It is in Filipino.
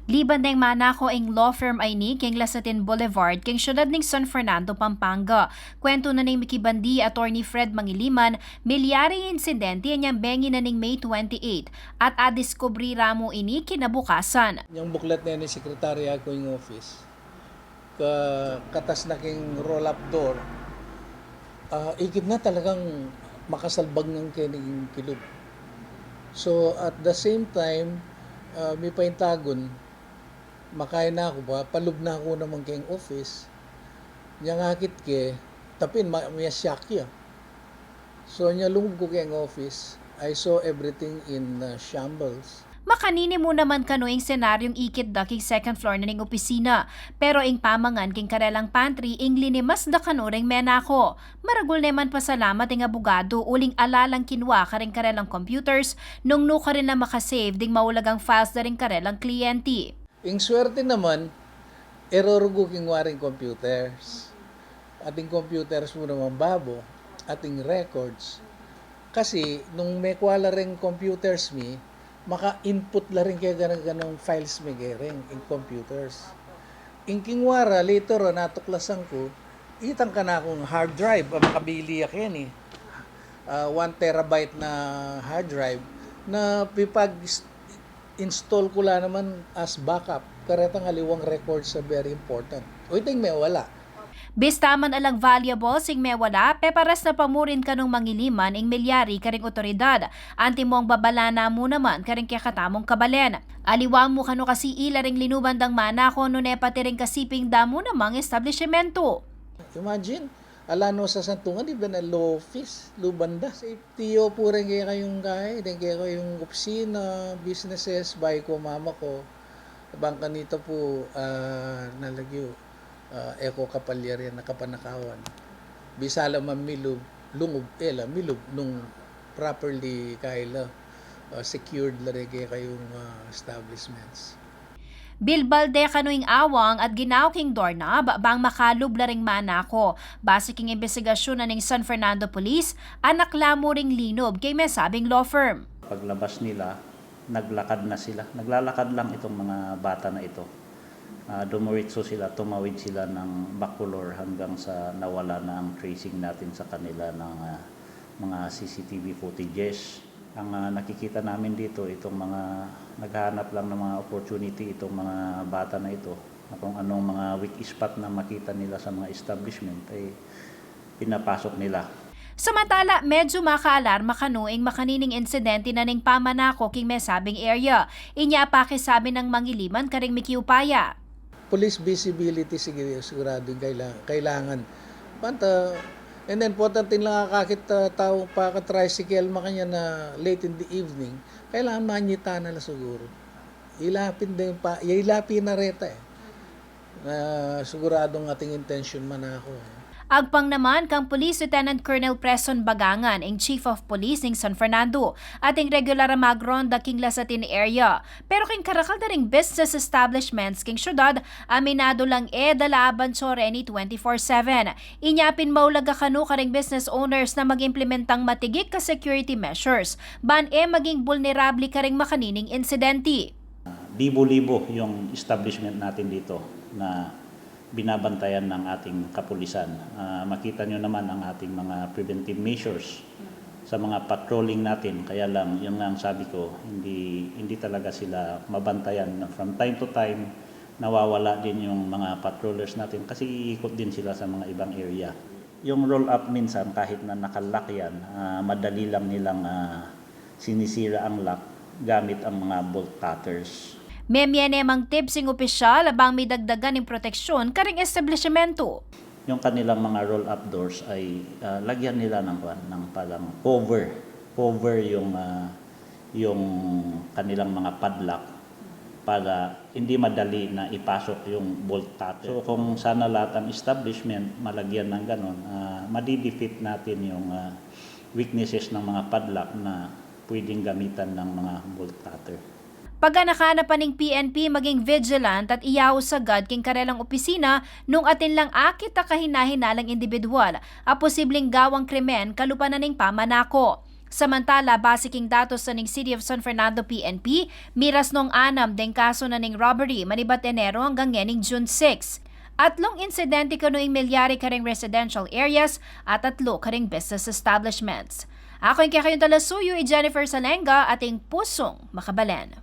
Liban ng manako ang law firm ay ni King Lasatin Boulevard, king syudad ng San Fernando, Pampanga. Kwento na ng Mikibandi, Attorney Fred Mangiliman, milyari insidente niyang bengi na ng May 28 at adiskobri ramo ini kinabukasan. Yung buklat na ni sekretary ako yung office, katas na king roll-up door, ikip na talagang makasalbag ng kining kilub. So at the same time, may paintagon, makain na ako ba, palub na ako naman kayong office, niya ngakit ke, tapin, may syakya. So niya lungog ko kayong office, I saw everything in shambles. Makanini mo naman kanoing senaryong ikit da king second floor na ning opisina, pero ing pamangan king karelang pantry ing linimas da kanuring menako. Maragul naman pasalamat ing abogado uling alalang kinwa karing karelang computers nung no ka rin na makasave ding maulagang files da ring karelang kliyente. Ing swerte naman, erorgo king waring computers. Ating computers mo naman babo, ating records. Kasi nung may kwala ring computers mi, maka-input la rin kaya ganang files may gering in computers. In kingwara, later on, natuklasan ko, itang ka na akong hard drive, makabili yan 1 terabyte na hard drive, na pipag-install ko lang naman as backup. Karetang aliwang records are very important. O iting may wala. Bistaman alang valuable sing mewala, peparas na pamurin kanong mangiliman ing milyari karing otoridad. Anti mo ang babalana mo naman karing kaya katamong kabalen. Aliwang mo kano kasi ila ring linubandang manako no nepati ring kasiping damo namang establishmento. Imagine, alano sa santungan, di ba na law office, lubanda. Safety o po rin kayong kaya, din kaya kayong opisina, businesses, bahay ko, mama ko. Bangka nito po, nalagyo. Eko kapalyarian na kapanakawan. Bisala mamilub, lungub, milub, nung properly kaila secured larege kayong establishments. Bilbalde kanoing awang at ginaw king doorknob bang makalub laring manako. Base king investigasyon na ning San Fernando Police, anak lamo ring linob kay may sabing law firm. Paglabas nila, naglakad na sila. Naglalakad lang itong mga bata na ito. Dumiretso sila, tumawid sila ng Bacolor hanggang sa nawala na ang tracing natin sa kanila ng mga CCTV footages. Ang nakikita namin dito, itong mga naghahanap lang ng mga opportunity, itong mga bata na ito, na kung anong mga weak spot na makita nila sa mga establishment ay pinapasok nila. Samantala, medyo makaalarma kanoing makanining insidente na ning pamanako king may sabing area. Inya pa sabi ng mangiliman karing mikiupaya. Police visibility sigurado kailangan. Panta, and then important din lang kakit tao pa ka tricycle makanya na late in the evening, kailangan manyita na la siguro. Ilapin din pa, ilapin na reta siguradong ating intention man ako. Agpang naman kang Police Lieutenant Colonel Preston Bagangan, ang Chief of Police ng San Fernando, at ang regular magronda king Lasatin area. Pero king karakal na ring business establishments king syudad, aminado lang dalaban soreni 24/7. Inyapin maulaga kanu karing business owners na mag-implementang matigik ka security measures, ban maging vulnerable karing makanining insidente. Libo-libo yung establishment natin dito na binabantayan ng ating kapulisan. Makita nyo naman ang ating mga preventive measures sa mga patrolling natin. Kaya lang, yun nga ang sabi ko, hindi talaga sila mabantayan. From time to time, nawawala din yung mga patrollers natin kasi iikot din sila sa mga ibang area. Yung roll-up minsan, kahit na nakalock yan, madali lang nilang sinisira ang lock gamit ang mga bolt cutters. Memang tipsing opisyal abang may dagdagan ng proteksyon karing establishmento. Yung kanilang mga roll-up doors ay lagyan nila ng parang cover yung kanilang mga padlock para hindi madali na ipasok yung bolt cutter. So kung sana lahat ang establishment malagyan ng ganon, madidefeat natin yung weaknesses ng mga padlock na pwedeng gamitan ng mga bolt cutter. Pagka nakanapan ng PNP maging vigilant at iyaw sagad king karelang opisina nung atin lang akit a kahinahinalang individual a posibleng gawang krimen kalupanan ning pamanako. Samantala, base king datos sa ning City of San Fernando PNP, miras nung 6 deng kaso na ning robbery manibat Enero hanggang ngening June 6. Atlong insidente kanoing milyari karing residential areas at 3 karing business establishments. Ako yung kayong talasuyo, Jennifer Salenga, ating pusong makabalan.